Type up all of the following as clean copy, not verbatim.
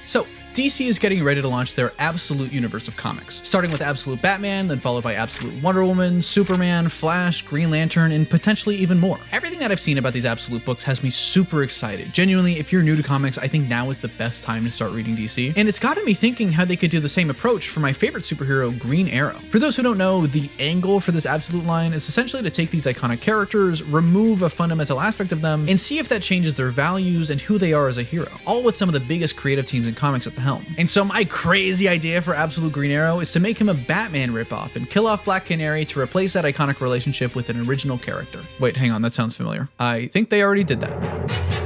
So, DC is getting ready to launch their Absolute universe of comics, starting with Absolute Batman, then followed by Absolute Wonder Woman, Superman, Flash, Green Lantern, and potentially even more. Everything that I've seen about these Absolute books has me super excited. Genuinely, if you're new to comics, I think now is the best time to start reading DC. And it's gotten me thinking how they could do the same approach for my favorite superhero, Green Arrow. For those who don't know, the angle for this Absolute line is essentially to take these iconic characters, remove a fundamental aspect of them, and see if that changes their values and who they are as a hero, all with some of the biggest creative teams in comics at the helm. And so my crazy idea for Absolute Green Arrow is to make him a Batman ripoff and kill off Black Canary to replace that iconic relationship with an original character. Wait, hang on, that sounds familiar. I think they already did that.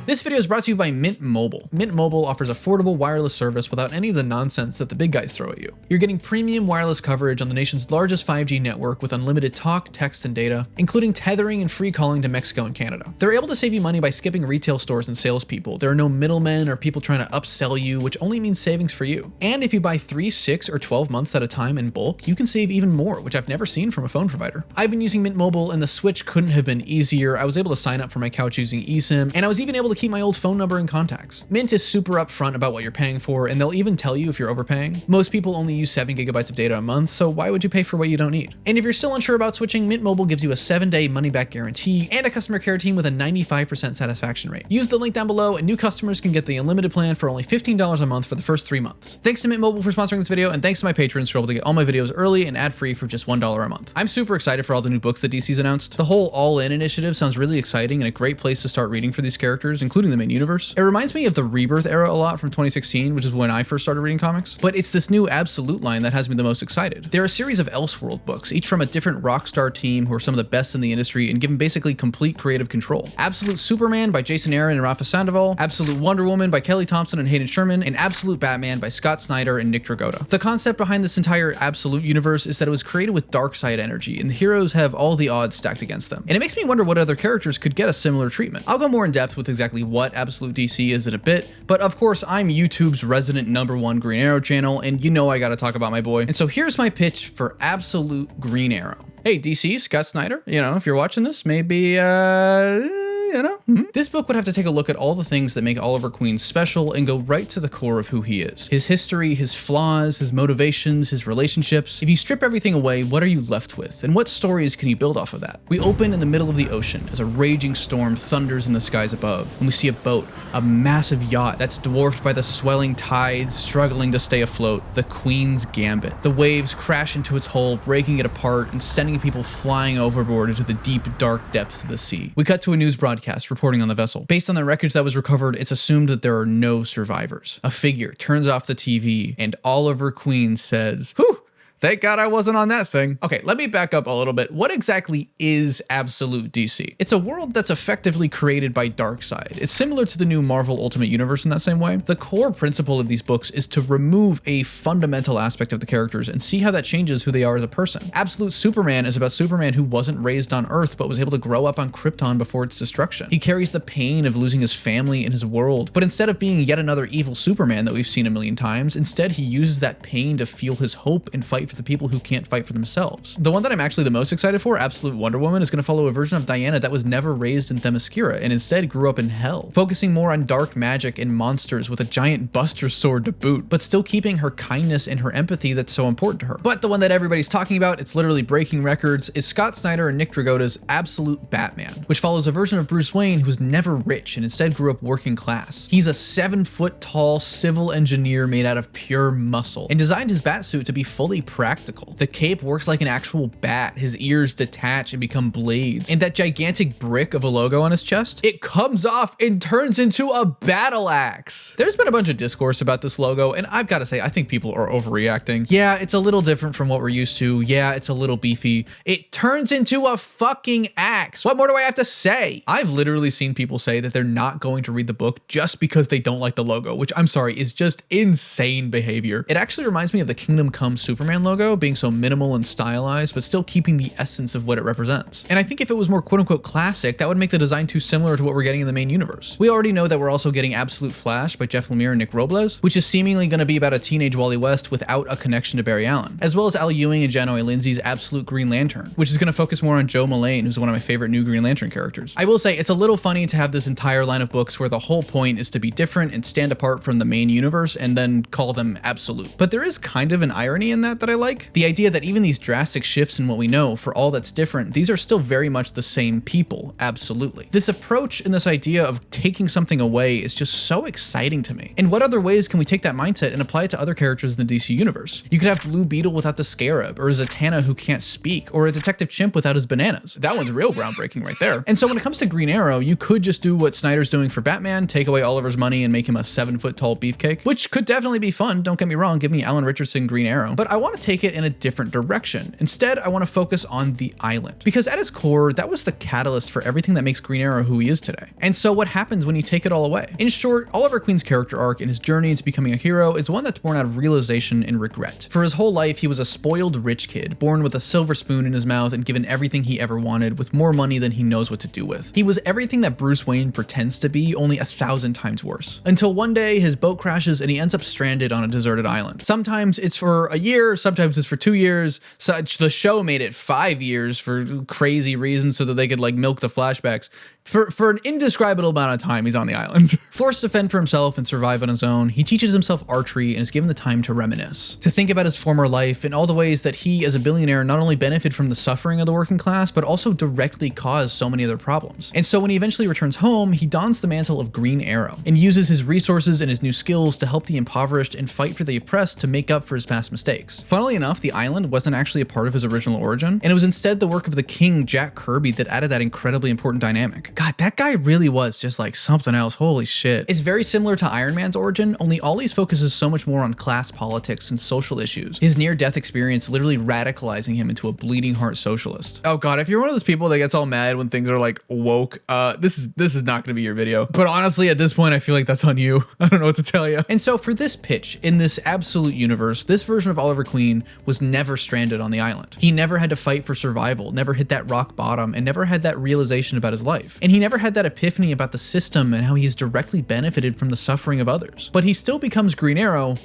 This video is brought to you by Mint Mobile. Mint Mobile offers affordable wireless service without any of the nonsense that the big guys throw at you. You're getting premium wireless coverage on the nation's largest 5G network with unlimited talk, text, and data, including tethering and free calling to Mexico and Canada. They're able to save you money by skipping retail stores and salespeople. There are no middlemen or people trying to upsell you, which only means savings for you. And if you buy 3, 6, or 12 months at a time in bulk, you can save even more, which I've never seen from a phone provider. I've been using Mint Mobile and the switch couldn't have been easier. I was able to sign up for my couch using eSIM, and I was even able to keep my old phone number and contacts. Mint is super upfront about what you're paying for, and they'll even tell you if you're overpaying. Most people only use 7 gigabytes of data a month, so why would you pay for what you don't need? And if you're still unsure about switching, Mint Mobile gives you a 7-day money-back guarantee and a customer care team with a 95% satisfaction rate. Use the link down below, and new customers can get the unlimited plan for only $15 a month for the first 3 months. Thanks to Mint Mobile for sponsoring this video, and thanks to my patrons who are able to get all my videos early and ad-free for just $1 a month. I'm super excited for all the new books that DC's announced. The whole All-In initiative sounds really exciting and a great place to start reading for these characters, including the main universe. It reminds me of the Rebirth era a lot from 2016, which is when I first started reading comics, but it's this new Absolute line that has me the most excited. They're a series of Elseworld books, each from a different Rockstar team who are some of the best in the industry and given basically complete creative control. Absolute Superman by Jason Aaron and Rafa Sandoval, Absolute Wonder Woman by Kelly Thompson and Hayden Sherman, and Absolute Batman by Scott Snyder and Nick Dragotta. The concept behind this entire Absolute universe is that it was created with dark side energy, and the heroes have all the odds stacked against them. And it makes me wonder what other characters could get a similar treatment. I'll go more in depth with exactly what Absolute DC is in a bit, but of course I'm YouTube's resident #1 Green Arrow channel, and you know I gotta talk about my boy. And so here's my pitch for Absolute Green Arrow. Hey DC, Scott Snyder, you know, if you're watching this, maybe This book would have to take a look at all the things that make Oliver Queen special and go right to the core of who he is. His history, his flaws, his motivations, his relationships. If you strip everything away, what are you left with? And what stories can you build off of that? We open in the middle of the ocean as a raging storm thunders in the skies above, and we see a boat, a massive yacht that's dwarfed by the swelling tides, struggling to stay afloat, the Queen's Gambit. The waves crash into its hull, breaking it apart and sending people flying overboard into the deep, dark depths of the sea. We cut to a news broadcast reporting on the vessel. Based on the wreckage that was recovered, it's assumed that there are no survivors. A figure turns off the TV and Oliver Queen says, "Whew, thank God I wasn't on that thing." Okay, let me back up a little bit. What exactly is Absolute DC? It's a world that's effectively created by Darkseid. It's similar to the new Marvel Ultimate Universe in that same way. The core principle of these books is to remove a fundamental aspect of the characters and see how that changes who they are as a person. Absolute Superman is about Superman who wasn't raised on Earth but was able to grow up on Krypton before its destruction. He carries the pain of losing his family and his world, but instead of being yet another evil Superman that we've seen a million times, instead he uses that pain to fuel his hope and fight for the people who can't fight for themselves. The one that I'm actually the most excited for, Absolute Wonder Woman, is going to follow a version of Diana that was never raised in Themyscira and instead grew up in hell, focusing more on dark magic and monsters with a giant buster sword to boot, but still keeping her kindness and her empathy that's so important to her. But the one that everybody's talking about, it's literally breaking records, is Scott Snyder and Nick Dragotta's Absolute Batman, which follows a version of Bruce Wayne who was never rich and instead grew up working class. He's a 7-foot-tall civil engineer made out of pure muscle and designed his batsuit to be fully practical. The cape works like an actual bat, his ears detach and become blades, and that gigantic brick of a logo on his chest, it comes off and turns into a battle axe. There's been a bunch of discourse about this logo, and I've got to say, I think people are overreacting. Yeah, it's a little different from what we're used to. Yeah, it's a little beefy. It turns into a fucking axe. What more do I have to say? I've literally seen people say that they're not going to read the book just because they don't like the logo, which I'm sorry, is just insane behavior. It actually reminds me of the Kingdom Come Superman logo logo, being so minimal and stylized, but still keeping the essence of what it represents. And I think if it was more quote-unquote classic, that would make the design too similar to what we're getting in the main universe. We already know that we're also getting Absolute Flash by Jeff Lemire and Nick Robles, which is seemingly going to be about a teenage Wally West without a connection to Barry Allen, as well as Al Ewing and Janoy Lindsay's Absolute Green Lantern, which is going to focus more on Joe Mullane, who's one of my favorite new Green Lantern characters. I will say it's a little funny to have this entire line of books where the whole point is to be different and stand apart from the main universe and then call them absolute. But there is kind of an irony in that I like. The idea that even these drastic shifts in what we know, for all that's different, these are still very much the same people, absolutely. This approach and this idea of taking something away is just so exciting to me. And what other ways can we take that mindset and apply it to other characters in the DC universe? You could have Blue Beetle without the Scarab, or a Zatanna who can't speak, or a Detective Chimp without his bananas. That one's real groundbreaking right there. And so when it comes to Green Arrow, you could just do what Snyder's doing for Batman, take away Oliver's money and make him a 7-foot tall beefcake, which could definitely be fun, don't get me wrong, give me Alan Richardson Green Arrow, but I want to take it in a different direction. Instead, I want to focus on the island, because at its core, that was the catalyst for everything that makes Green Arrow who he is today. And so what happens when you take it all away? In short, Oliver Queen's character arc and his journey into becoming a hero is one that's born out of realization and regret. For his whole life, he was a spoiled rich kid, born with a silver spoon in his mouth and given everything he ever wanted with more money than he knows what to do with. He was everything that Bruce Wayne pretends to be, only 1,000 times worse. Until one day, his boat crashes and he ends up stranded on a deserted island. Sometimes it's for a year, sometimes it's for 2 years. So the show made it 5 years for crazy reasons so that they could like milk the flashbacks. For an indescribable amount of time, he's on the island. Forced to fend for himself and survive on his own, he teaches himself archery and is given the time to reminisce, to think about his former life and all the ways that he, as a billionaire, not only benefited from the suffering of the working class, but also directly caused so many other problems. And so when he eventually returns home, he dons the mantle of Green Arrow and uses his resources and his new skills to help the impoverished and fight for the oppressed to make up for his past mistakes. Funnily enough, the island wasn't actually a part of his original origin, and it was instead the work of the king, Jack Kirby, that added that incredibly important dynamic. God, that guy really was just like something else. Holy shit. It's very similar to Iron Man's origin, only Ollie's focuses so much more on class politics and social issues. His near-death experience literally radicalizing him into a bleeding heart socialist. Oh god, if you're one of those people that gets all mad when things are like woke, this is not gonna be your video. But honestly, at this point, I feel like that's on you. I don't know what to tell you. And so for this pitch, in this absolute universe, this version of Oliver Queen was never stranded on the island. He never had to fight for survival, never hit that rock bottom, and never had that realization about his life. And he never had that epiphany about the system and how he has directly benefited from the suffering of others. But he still becomes Green Arrow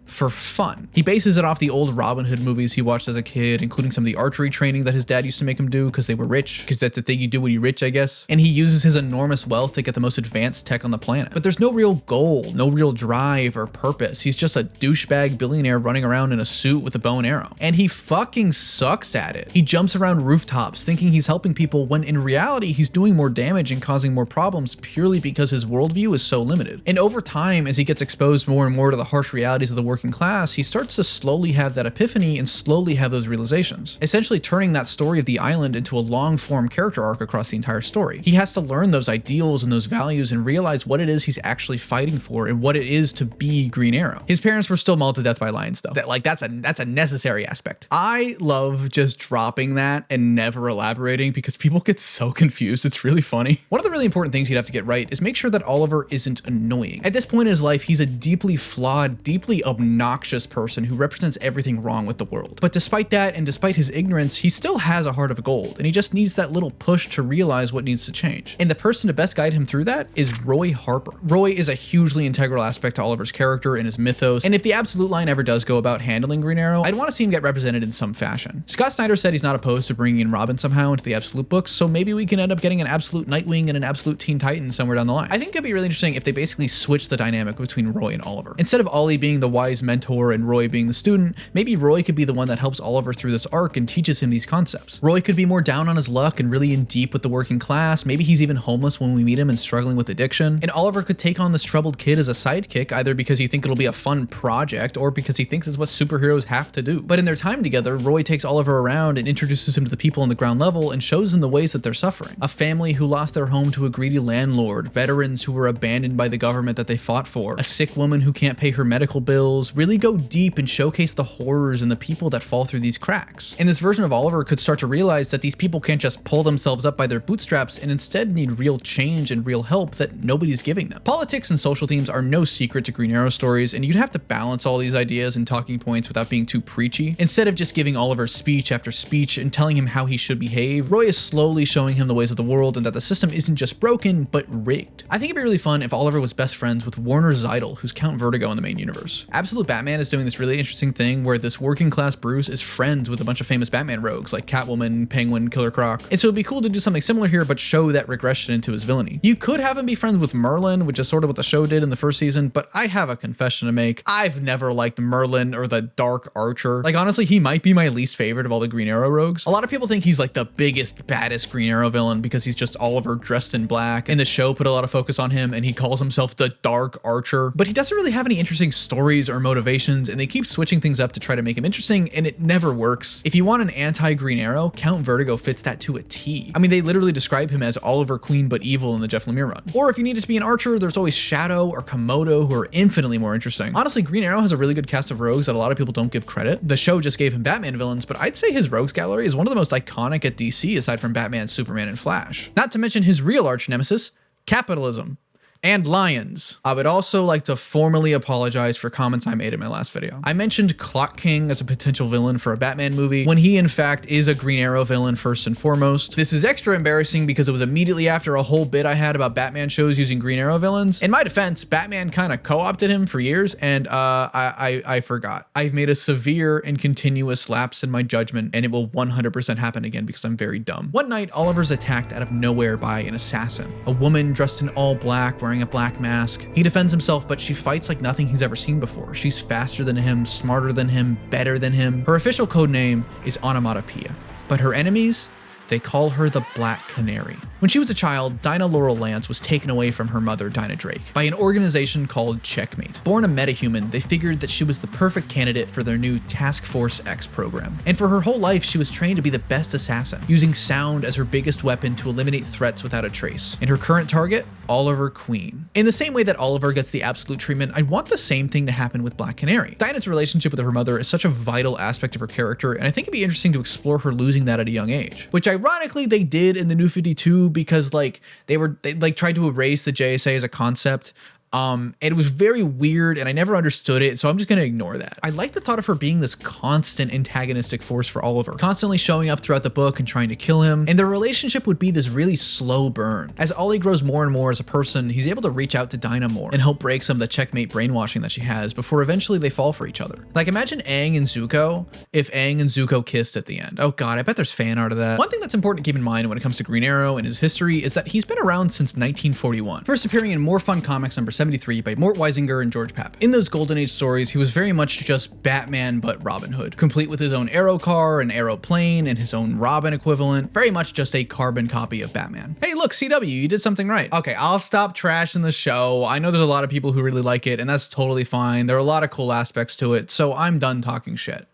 for fun. He bases it off the old Robin Hood movies he watched as a kid, including some of the archery training that his dad used to make him do because they were rich, because that's the thing you do when you're rich, I guess. And he uses his enormous wealth to get the most advanced tech on the planet. But there's no real goal, no real drive or purpose. He's just a douchebag billionaire running around in a suit with a bow and arrow. And he fucking sucks at it. He jumps around rooftops thinking he's helping people when in reality he's doing more damage and causing more problems purely because his worldview is so limited. And over time, as he gets exposed more and more to the harsh realities of the working class, he starts to slowly have that epiphany and slowly have those realizations, essentially turning that story of the island into a long-form character arc across the entire story. He has to learn those ideals and those values and realize what it is he's actually fighting for and what it is to be Green Arrow. His parents were still mauled to death by lions though. That's a necessary aspect. I love just dropping that and never elaborating because people get so confused. It's really funny. One of the really important things you'd have to get right is make sure that Oliver isn't annoying. At this point in his life, he's a deeply flawed, deeply obnoxious person who represents everything wrong with the world. But despite that, and despite his ignorance, he still has a heart of gold, and he just needs that little push to realize what needs to change. And the person to best guide him through that is Roy Harper. Roy is a hugely integral aspect to Oliver's character and his mythos, and if the absolute line ever does go about handling Green Arrow, I'd want to see him get represented in some fashion. Scott Snyder said he's not opposed to bringing in Robin somehow into the absolute books, so maybe we can end up getting an absolute Nightwing and an absolute Teen Titan somewhere down the line. I think it'd be really interesting if they basically switch the dynamic between Roy and Oliver. Instead of Ollie being the wise mentor and Roy being the student, maybe Roy could be the one that helps Oliver through this arc and teaches him these concepts. Roy could be more down on his luck and really in deep with the working class. Maybe he's even homeless when we meet him and struggling with addiction. And Oliver could take on this troubled kid as a sidekick, either because he thinks it'll be a fun project or because he thinks it's what superheroes have to do. But in their time together, Roy takes Oliver around and introduces him to the people on the ground level and shows him the ways that they're suffering. A family who lost their home to a greedy landlord, veterans who were abandoned by the government that they fought for, a sick woman who can't pay her medical bills, tales really go deep and showcase the horrors and the people that fall through these cracks. And this version of Oliver could start to realize that these people can't just pull themselves up by their bootstraps and instead need real change and real help that nobody's giving them. Politics and social themes are no secret to Green Arrow stories, and you'd have to balance all these ideas and talking points without being too preachy. Instead of just giving Oliver speech after speech and telling him how he should behave, Roy is slowly showing him the ways of the world and that the system isn't just broken, but rigged. I think it'd be really fun if Oliver was best friends with Warner Zeidel, who's Count Vertigo in the main universe. Absolute Batman is doing this really interesting thing where this working class Bruce is friends with a bunch of famous Batman rogues like Catwoman, Penguin, Killer Croc. And so it'd be cool to do something similar here, but show that regression into his villainy. You could have him be friends with Merlin, which is sort of what the show did in the first season, but I have a confession to make. I've never liked Merlin or the Dark Archer. Like, honestly, he might be my least favorite of all the Green Arrow rogues. A lot of people think he's like the biggest, baddest Green Arrow villain because he's just Oliver dressed in black, and the show put a lot of focus on him and he calls himself the Dark Archer, but he doesn't really have any interesting stories or motivations, and they keep switching things up to try to make him interesting, and it never works. If you want an anti-Green Arrow, Count Vertigo fits that to a T. I mean, they literally describe him as Oliver Queen but evil in the Jeff Lemire run. Or if you need it to be an archer, there's always Shadow or Komodo, who are infinitely more interesting. Honestly, Green Arrow has a really good cast of rogues that a lot of people don't give credit. The show just gave him Batman villains, but I'd say his rogues gallery is one of the most iconic at DC aside from Batman, Superman, and Flash. Not to mention his real arch nemesis, capitalism. And lions. I would also like to formally apologize for comments I made in my last video. I mentioned Clock King as a potential villain for a Batman movie when he in fact is a Green Arrow villain first and foremost. This is extra embarrassing because it was immediately after a whole bit I had about Batman shows using Green Arrow villains. In my defense, Batman kind of co-opted him for years, and I forgot. I've made a severe and continuous lapse in my judgment, and it will 100% happen again because I'm very dumb. One night, Oliver's attacked out of nowhere by an assassin, a woman dressed in all black wearing a black mask. He defends himself, but she fights like nothing he's ever seen before. She's faster than him, smarter than him, better than him. Her official code name is Onomatopoeia, but her enemies, they call her the Black Canary. When she was a child, Dinah Laurel Lance was taken away from her mother, Dinah Drake, by an organization called Checkmate. Born a metahuman, they figured that she was the perfect candidate for their new Task Force X program. And for her whole life, she was trained to be the best assassin, using sound as her biggest weapon to eliminate threats without a trace. And her current target? Oliver Queen. In the same way that Oliver gets the absolute treatment, I want the same thing to happen with Black Canary. Dinah's relationship with her mother is such a vital aspect of her character, and I think it'd be interesting to explore her losing that at a young age, which ironically they did in the New 52 because like they tried to erase the JSA as a concept. And it was very weird and I never understood it, so I'm just gonna ignore that. I like the thought of her being this constant antagonistic force for Oliver, constantly showing up throughout the book and trying to kill him, and their relationship would be this really slow burn. As Ollie grows more and more as a person, he's able to reach out to Dinah more and help break some of the Checkmate brainwashing that she has before eventually they fall for each other. Like imagine Aang and Zuko if Aang and Zuko kissed at the end. Oh god, I bet there's fan art of that. One thing that's important to keep in mind when it comes to Green Arrow and his history is that he's been around since 1941, first appearing in More Fun Comics number 73 by Mort Weisinger and George Papp. In those Golden Age stories, he was very much just Batman but Robin Hood, complete with his own arrow car, an aeroplane, and his own Robin equivalent, very much just a carbon copy of Batman. Hey look, CW, you did something right. Okay, I'll stop trashing the show. I know there's a lot of people who really like it, and that's totally fine. There are a lot of cool aspects to it, so I'm done talking shit.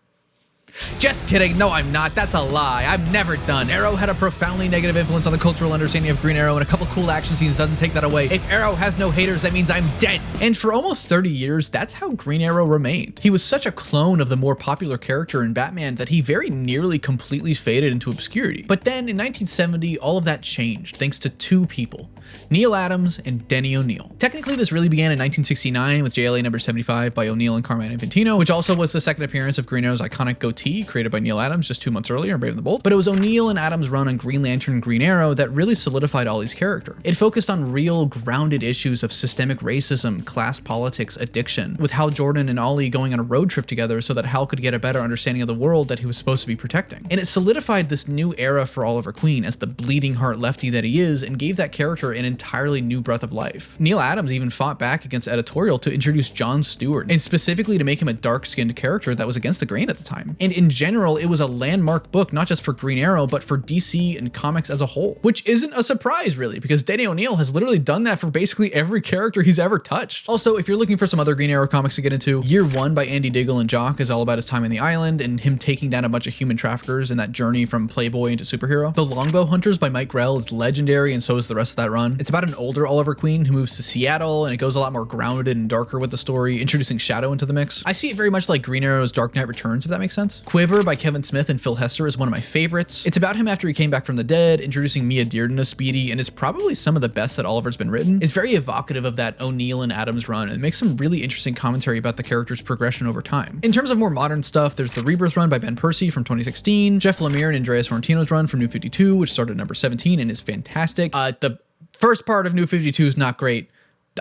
Just kidding, no I'm not, that's a lie, I'm never done. Arrow had a profoundly negative influence on the cultural understanding of Green Arrow, and a couple cool action scenes doesn't take that away. If Arrow has no haters, that means I'm dead. And for almost 30 years, that's how Green Arrow remained. He was such a clone of the more popular character in Batman that he very nearly completely faded into obscurity. But then in 1970, all of that changed thanks to two people, Neil Adams and Denny O'Neil. Technically, this really began in 1969 with JLA number 75 by O'Neil and Carmine Infantino, which also was the second appearance of Green Arrow's iconic goatee created by Neil Adams just 2 months earlier in Brave and the Bold. But it was O'Neil and Adams' run on Green Lantern and Green Arrow that really solidified Ollie's character. It focused on real, grounded issues of systemic racism, class politics, addiction, with Hal Jordan and Ollie going on a road trip together so that Hal could get a better understanding of the world that he was supposed to be protecting. And it solidified this new era for Oliver Queen as the bleeding heart lefty that he is, and gave that character an entirely new breath of life. Neil Adams even fought back against editorial to introduce Jon Stewart, and specifically to make him a dark-skinned character that was against the grain at the time. And in general, it was a landmark book not just for Green Arrow, but for DC and comics as a whole, which isn't a surprise really, because Denny O'Neil has literally done that for basically every character he's ever touched. Also, if you're looking for some other Green Arrow comics to get into, Year One by Andy Diggle and Jock is all about his time in the island and him taking down a bunch of human traffickers in that journey from playboy into superhero. The Longbow Hunters by Mike Grell is legendary, and so is the rest of that run. run. It's about an older Oliver Queen who moves to Seattle, and it goes a lot more grounded and darker with the story, introducing Shadow into the mix. I see it very much like Green Arrow's Dark Knight Returns, if that makes sense. Quiver by Kevin Smith and Phil Hester is one of my favorites. It's about him after he came back from the dead, introducing Mia Dearden as Speedy, and it's probably some of the best that Oliver's been written. It's very evocative of that O'Neill and Adams run, and makes some really interesting commentary about the character's progression over time. In terms of more modern stuff, there's the Rebirth run by Ben Percy from 2016, Jeff Lemire and Andreas Sorrentino's run from New 52, which started at number 17 and is fantastic. The first part of New 52 is not great.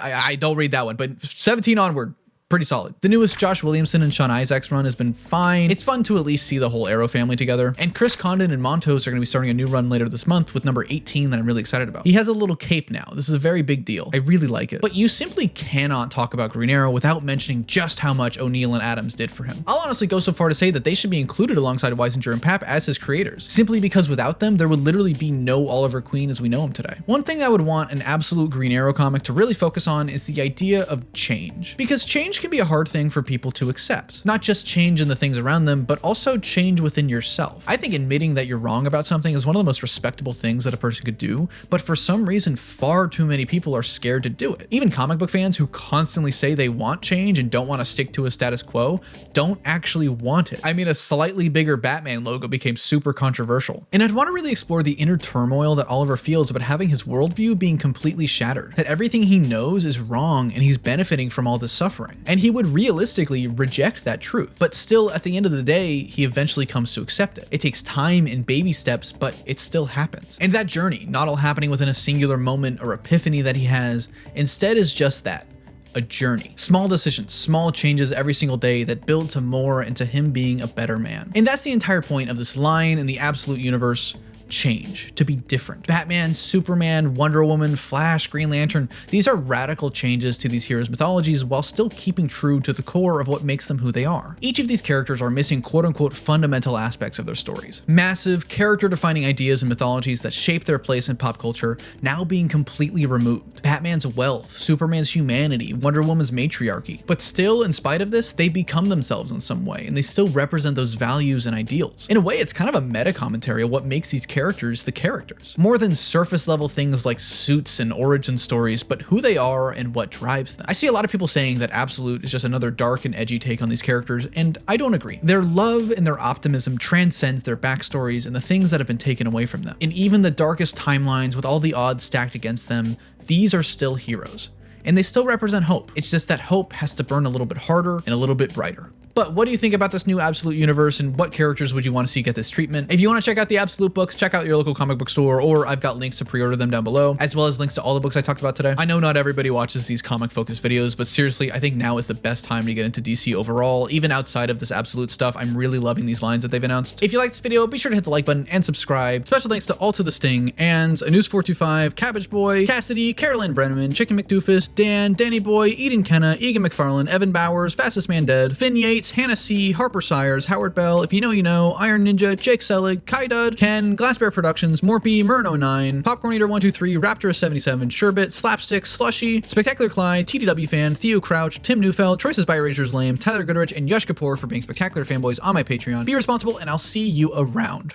I don't read that one, but 17 onward, pretty solid. The newest Josh Williamson and Sean Isaacs run has been fine. It's fun to at least see the whole Arrow family together. And Chris Condon and Montos are going to be starting a new run later this month with number 18 that I'm really excited about. He has a little cape now. This is a very big deal. I really like it. But you simply cannot talk about Green Arrow without mentioning just how much O'Neill and Adams did for him. I'll honestly go so far to say that they should be included alongside Weisinger and Pap as his creators, simply because without them, there would literally be no Oliver Queen as we know him today. One thing I would want an absolute Green Arrow comic to really focus on is the idea of change, because change can be a hard thing for people to accept. Not just change in the things around them, but also change within yourself. I think admitting that you're wrong about something is one of the most respectable things that a person could do, but for some reason, far too many people are scared to do it. Even comic book fans who constantly say they want change and don't want to stick to a status quo don't actually want it. I mean, a slightly bigger Batman logo became super controversial. And I'd want to really explore the inner turmoil that Oliver feels about having his worldview being completely shattered, that everything he knows is wrong and he's benefiting from all this suffering. And he would realistically reject that truth. But still, at the end of the day, he eventually comes to accept it. It takes time and baby steps, but it still happens. And that journey, not all happening within a singular moment or epiphany that he has, instead is just that. A journey. Small decisions, small changes every single day that build to more and to him being a better man. And that's the entire point of this line in the Absolute Universe. Change, to be different. Batman, Superman, Wonder Woman, Flash, Green Lantern, these are radical changes to these heroes' mythologies while still keeping true to the core of what makes them who they are. Each of these characters are missing quote-unquote fundamental aspects of their stories. Massive, character-defining ideas and mythologies that shape their place in pop culture now being completely removed. Batman's wealth, Superman's humanity, Wonder Woman's matriarchy. But still, in spite of this, they become themselves in some way, and they still represent those values and ideals. In a way, it's kind of a meta-commentary of what makes these characters the characters. More than surface level things like suits and origin stories, but who they are and what drives them. I see a lot of people saying that Absolute is just another dark and edgy take on these characters, and I don't agree. Their love and their optimism transcends their backstories and the things that have been taken away from them. In even the darkest timelines with all the odds stacked against them, these are still heroes. And they still represent hope. It's just that hope has to burn a little bit harder and a little bit brighter. But what do you think about this new Absolute Universe, and what characters would you want to see get this treatment? If you want to check out the Absolute books, check out your local comic book store, or I've got links to pre-order them down below, as well as links to all the books I talked about today. I know not everybody watches these comic-focused videos, but seriously, I think now is the best time to get into DC overall. Even outside of this Absolute stuff, I'm really loving these lines that they've announced. If you liked this video, be sure to hit the like button and subscribe. Special thanks to All to the Sting, and News425, Cabbage Boy, Cassidy, Carolyn Brenneman, Chicken McDoofus, Dan, Danny Boy, Eden Kenna, Egan McFarlane, Evan Bowers, Fastest Man Dead, Finn Yates, Hannah C, Harper Sires, Howard Bell, If You Know You Know, Iron Ninja, Jake Selig, Kai Dud, Ken, Glassbear Productions, Morpy, Mern09, Popcorn Eater 123, Raptor77, Sherbet, Slapstick, Slushy, Spectacular Clyde, TDW Fan, Theo Crouch, Tim Neufeld, Choices by Razor's Lame, Tyler Goodrich, and Yash Kapoor for being spectacular fanboys on my Patreon. Be responsible, and I'll see you around.